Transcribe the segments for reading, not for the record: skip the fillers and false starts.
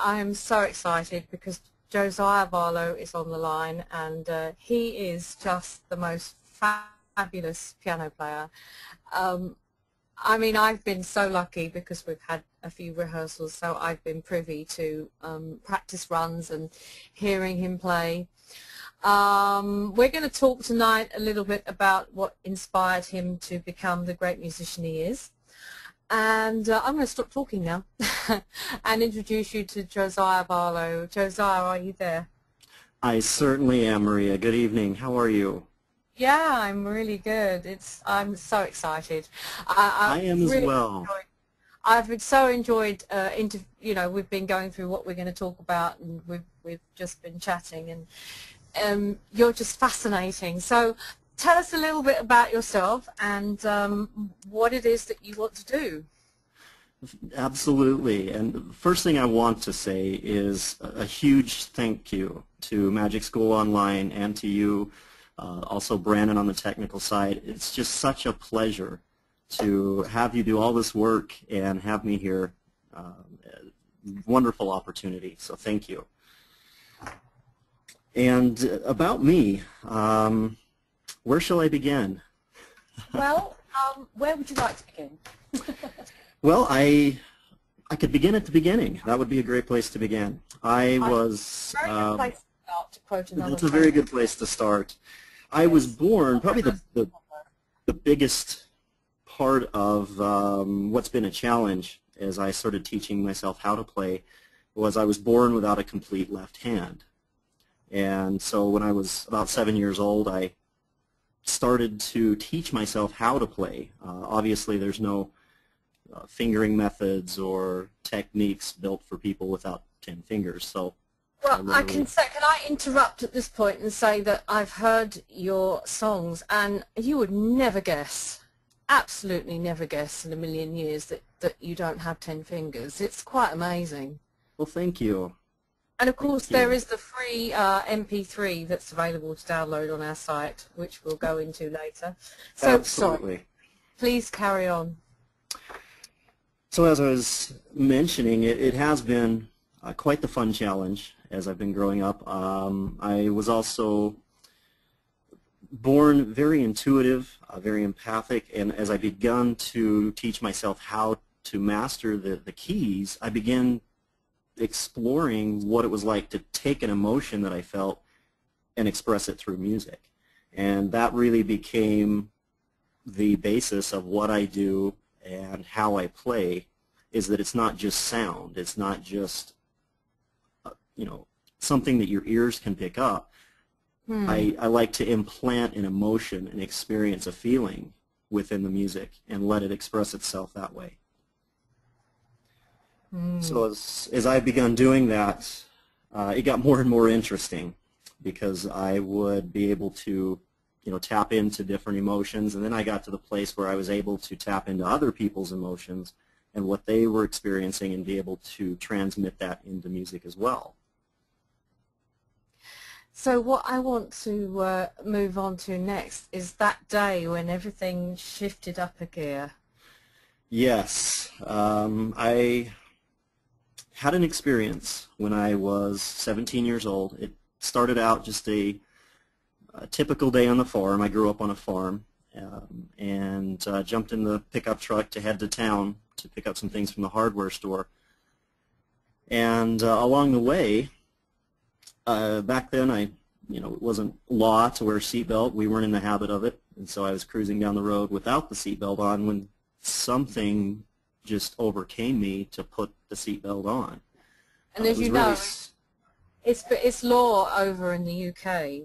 I'm so excited because Josiah Barlow is on the line, and he is just the most fabulous piano player. Um, I mean, I've been so lucky because we've had a few rehearsals, so I've been privy to practice runs and hearing him play. We're going to talk tonight a little bit about what inspired him to become the great musician he is. And I'm going to stop talking now and introduce you to Josiah Barlow. Josiah, are you there? I certainly am, Maria. Good evening. How are you? Yeah, I'm really good. I'm so excited. I am as really well. I've so enjoyed, we've been going through what we're going to talk about, and we've just been chatting, and you're just fascinating. So tell us a little bit about yourself and what it is that you want to do. Absolutely. And the first thing I want to say is a huge thank you to Magic School Online and to you, also Brandon on the technical side. It's just such a pleasure to have you do all this work and have me here. Wonderful opportunity, so thank you. And about me, where shall I begin? Well, where would you like to begin? Well, I could begin at the beginning. That would be a great place to begin. I was. Very good place to start, to quote another. That's a very good place to start. I was born. Probably the biggest part of what's been a challenge as I started teaching myself how to play was I was born without a complete left hand, and so when I was about 7 years old, I started to teach myself how to play. Obviously, there's no fingering methods or techniques built for people without 10 fingers. So, well, can I interrupt at this point and say that I've heard your songs, and you would never guess, absolutely never guess in a million years that you don't have 10 fingers. It's quite amazing. Well, thank you. And of course, there is the free MP3 that's available to download on our site, which we'll go into later. So, absolutely. Sorry, please carry on. So as I was mentioning, it has been quite the fun challenge as I've been growing up. I was also born very intuitive, very empathic, and as I begun to teach myself how to master the keys, I began exploring what it was like to take an emotion that I felt and express it through music. And that really became the basis of what I do and how I play, is that it's not just sound, it's not just something that your ears can pick up. I like to implant an emotion, an experience, a feeling within the music and let it express itself that way. So as I begun doing that, it got more and more interesting because I would be able to tap into different emotions, and then I got to the place where I was able to tap into other people's emotions and what they were experiencing and be able to transmit that into music as well. So what I want to move on to next is that day when everything shifted up a gear. Yes, I had an experience when I was 17 years old. It started out just a typical day on the farm. I grew up on a farm and jumped in the pickup truck to head to town to pick up some things from the hardware store. And along the way, back then it wasn't law to wear a seatbelt. We weren't in the habit of it, and so I was cruising down the road without the seatbelt on when something just overcame me to put the seatbelt on. And as you know, it's law over in the UK.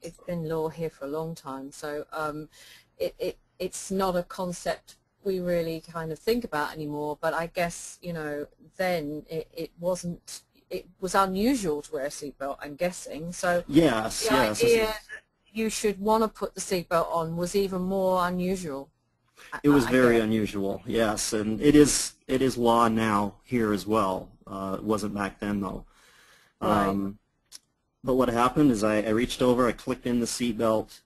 It's been law here for a long time, so it's not a concept we really kind of think about anymore. But I guess then it wasn't. It was unusual to wear a seatbelt, I'm guessing. So yes, the idea that you should want to put the seatbelt on was even more unusual. It was very unusual, yes, and it is law now here as well. It wasn't back then though. Right. But what happened is I reached over, I clicked in the seatbelt,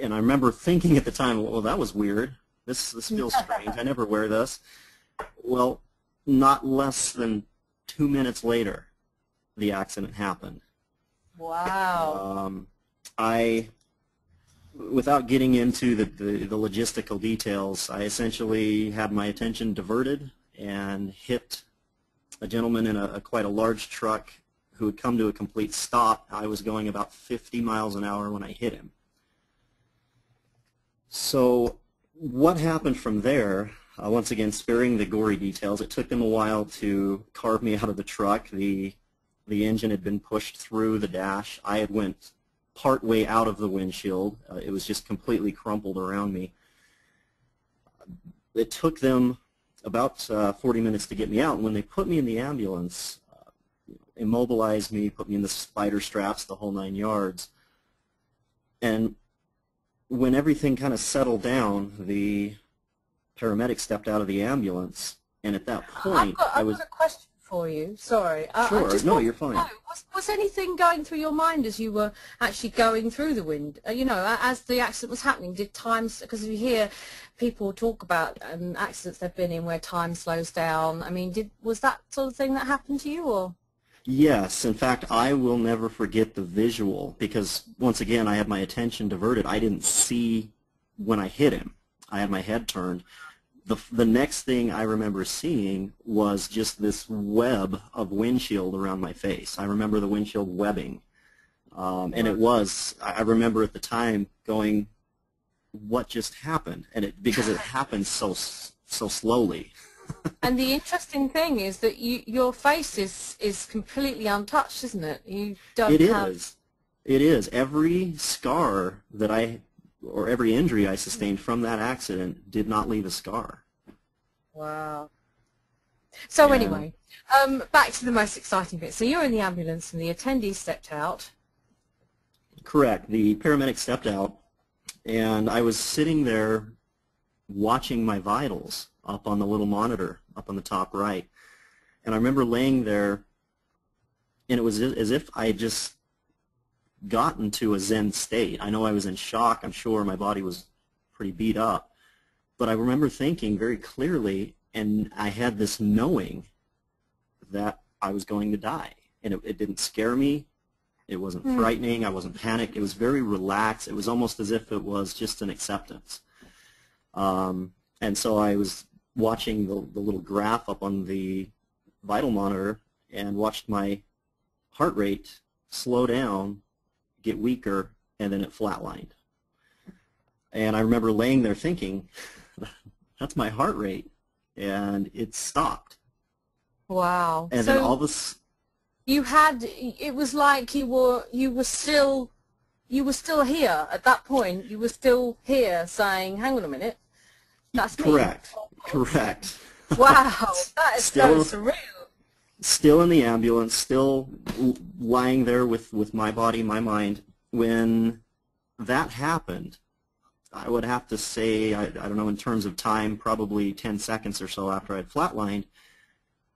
and I remember thinking at the time, well, that was weird. This feels strange. I never wear this. Well, not less than 2 minutes later, the accident happened. Wow. Without getting into the logistical details, I essentially had my attention diverted and hit a gentleman in quite a large truck who had come to a complete stop. I was going about 50 miles an hour when I hit him. So what happened from there, once again sparing the gory details, it took them a while to carve me out of the truck. The engine had been pushed through the dash. I had went part way out of the windshield. It was just completely crumpled around me. It took them about 40 minutes to get me out, and when they put me in the ambulance, immobilized me, put me in the spider straps, the whole 9 yards, and when everything kind of settled down, the paramedic stepped out of the ambulance, and at that point I've got a question for you. Sorry. Sure. No, you're fine. Was anything going through your mind as you were actually going through the wind? As the accident was happening, did times, because you hear people talk about accidents they've been in where time slows down. I mean, was that sort of thing that happened to you, or? Yes. In fact, I will never forget the visual because, once again, I had my attention diverted. I didn't see when I hit him. I had my head turned. The next thing I remember seeing was just this web of windshield around my face. I remember the windshield webbing. And I remember at the time going, what just happened? And because it happened so slowly. And the interesting thing is that your face is completely untouched, isn't it? You don't have... It is. Every scar that or every injury I sustained from that accident did not leave a scar. Wow. So anyway, back to the most exciting bit. So you're in the ambulance and the attendee stepped out. Correct. The paramedic stepped out, and I was sitting there watching my vitals up on the little monitor up on the top right. And I remember laying there, and it was as if I had just gotten to a Zen state. I know I was in shock. I'm sure my body was pretty beat up. But I remember thinking very clearly, and I had this knowing that I was going to die. And it didn't scare me. It wasn't frightening. I wasn't panicked. It was very relaxed. It was almost as if it was just an acceptance. And so I was watching the little graph up on the vital monitor and watched my heart rate slow down, get weaker, and then it flatlined. And I remember laying there thinking, that's my heart rate, and it stopped. Wow. And then all this... it was like you were still here at that point. You were still here saying, hang on a minute, that's me. Correct. Wow, that is so surreal. Still in the ambulance, still lying there with my body, my mind. When that happened, I would have to say, I don't know, in terms of time, probably 10 seconds or so after I'd flatlined,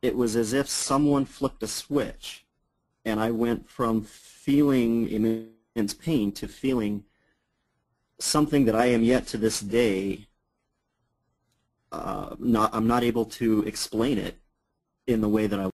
it was as if someone flipped a switch, and I went from feeling immense pain to feeling something that I am yet to this day, I'm not able to explain it in the way that I